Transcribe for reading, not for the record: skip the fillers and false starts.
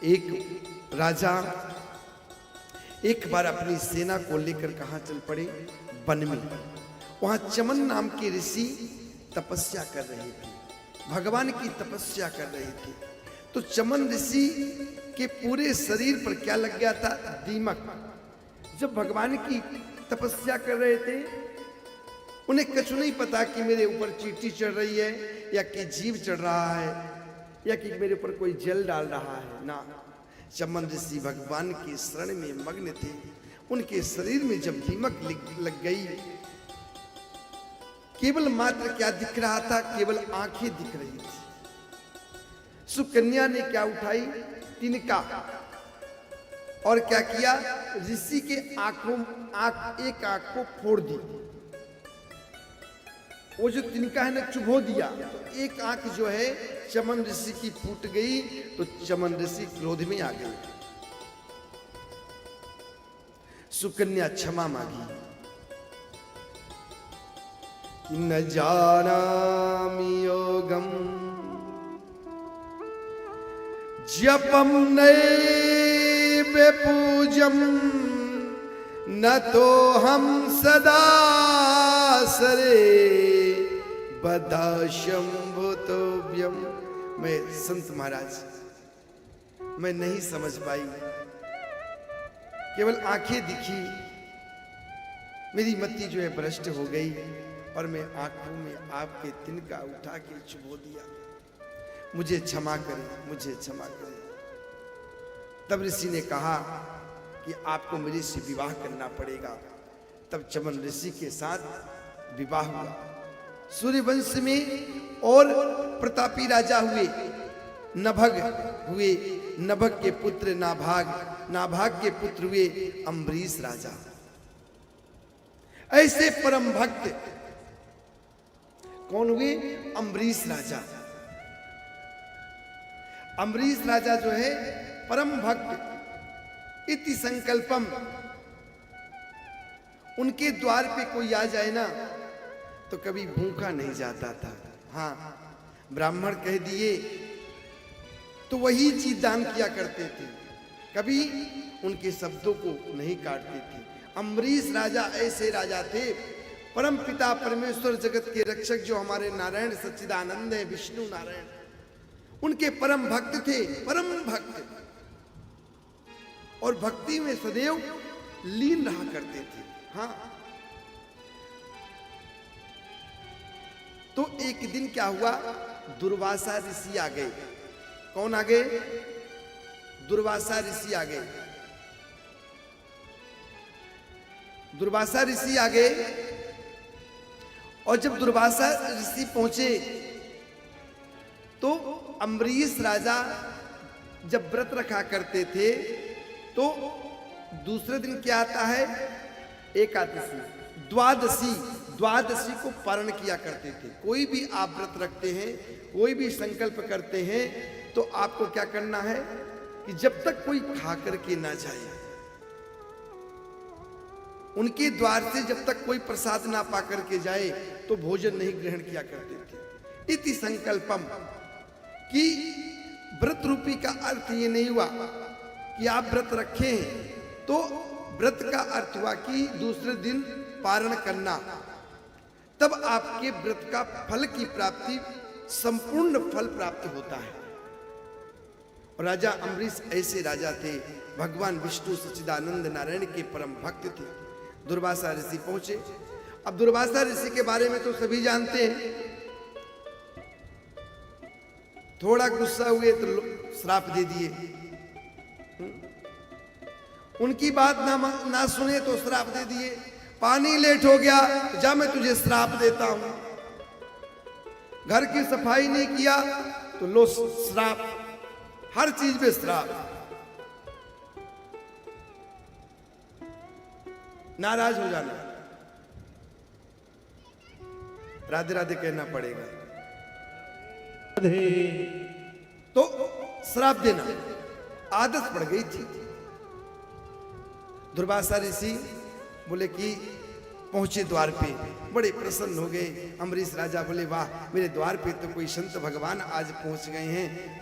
एक राजा एक बार अपनी सेना को लेकर कहां चल पड़े? वन में। वहां चमन नाम के ऋषि तपस्या कर रहे थे, भगवान की तपस्या कर रहे थे। तो चमन ऋषि के पूरे शरीर पर क्या लग गया था? दीमक। जब भगवान की तपस्या कर रहे थे, उन्हें कुछ नहीं पता कि मेरे ऊपर चींटी चढ़ रही है या कि जीव चढ़ रहा है या कि मेरे ऊपर कोई जल डाल रहा है ना। चमन ऋषि भगवान के शरण में मग्न थे। उनके शरीर में जब दीमक लग गई, केवल मात्र क्या दिख रहा था? केवल आंखें दिख रही थी। सुकन्या ने क्या उठाई? तिनका, और क्या किया? ऋषि के एक आंख को फोड़ दी। वो जो तिनका है ना, चुभो दिया। तो एक आंख जो है चमन ऋषि की फूट गई। तो चमन ऋषि क्रोध में आ गए। सुकन्या क्षमा मांगी कि न जानामि योगम जपम नैव पूजम न तो हम सदा सरे बदाशम भूतोव्यम। मैं संत महाराज, मैं नहीं समझ पाई, केवल आंखें दिखी, मेरी मति जो है भ्रष्ट हो गई और मैं आंखों में आपके तिनका उठा के चुभो दिया। मुझे क्षमा करें, मुझे क्षमा करें। तब ऋषि ने कहा कि आपको मेरे से विवाह करना पड़ेगा। तब चमन ऋषि के साथ विवाह हुआ। सूर्यवंश में और प्रतापी राजा हुए, नभग हुए, नभग के पुत्र नाभाग, नाभाग के पुत्र हुए अम्बरीश राजा। ऐसे परम भक्त कौन हुए? अम्बरीश राजा। अम्बरीश राजा जो है परम भक्त। इति संकल्पम। उनके द्वार पे कोई आ जाए ना तो कभी भूखा नहीं जाता था। हाँ, ब्राह्मण कह दिए तो वही चीज दान किया करते थे, कभी उनके शब्दों को नहीं काटते थे। अम्बरीश राजा ऐसे राजा थे, परम पिता परमेश्वर जगत के रक्षक जो हमारे नारायण सच्चिदानंद है, विष्णु नारायण, उनके परम भक्त थे, परम भक्त, और भक्ति में सदैव लीन रहा करते थे। हाँ, तो एक दिन क्या हुआ? दुर्वासा ऋषि आ गए। कौन आ गए? दुर्वासा ऋषि आ गए। दुर्वासा ऋषि आ गए, और जब दुर्वासा ऋषि पहुंचे तो अम्बरीश राजा जब व्रत रखा करते थे तो दूसरे दिन क्या आता है? एकादशी, द्वादशी, द्वादशी को पारण किया करते थे। कोई भी आप व्रत रखते हैं, कोई भी संकल्प करते हैं, तो आपको क्या करना है कि जब तक कोई खा करके ना जाए, उनके द्वार से जब तक कोई प्रसाद ना पा करके जाए तो भोजन नहीं ग्रहण किया करते थे। इति संकल्पम, कि व्रत रूपी का अर्थ ये नहीं हुआ कि आप व्रत रखें, तो व्रत का अर्थ हुआ कि दूसरे दिन पारण करना, तब आपके व्रत का फल की प्राप्ति, संपूर्ण फल प्राप्त होता है। और राजा अम्बरीश ऐसे राजा थे, भगवान विष्णु सच्चिदानंद नारायण के परम भक्त थे। दुर्वासा ऋषि पहुंचे। अब दुर्वासा ऋषि के बारे में तो सभी जानते हैं, थोड़ा गुस्सा हुए तो श्राप दे दिए, उनकी बात ना सुने तो श्राप दे दिए। पानी लेट हो गया, जा मैं तुझे श्राप देता हूं। घर की सफाई नहीं किया तो लो श्राप, हर चीज में श्राप। नाराज हो जाना, राधे राधे कहना पड़ेगा, तो श्राप देना आदत पड़ गई थी। दुर्वासा ऋषि बोले कि पहुंचे द्वार पे, बड़े प्रसन्न हो गए। अम्बरीश राजा बोले वाह, मेरे द्वार पे तो कोई संत भगवान आज पहुंच गए हैं।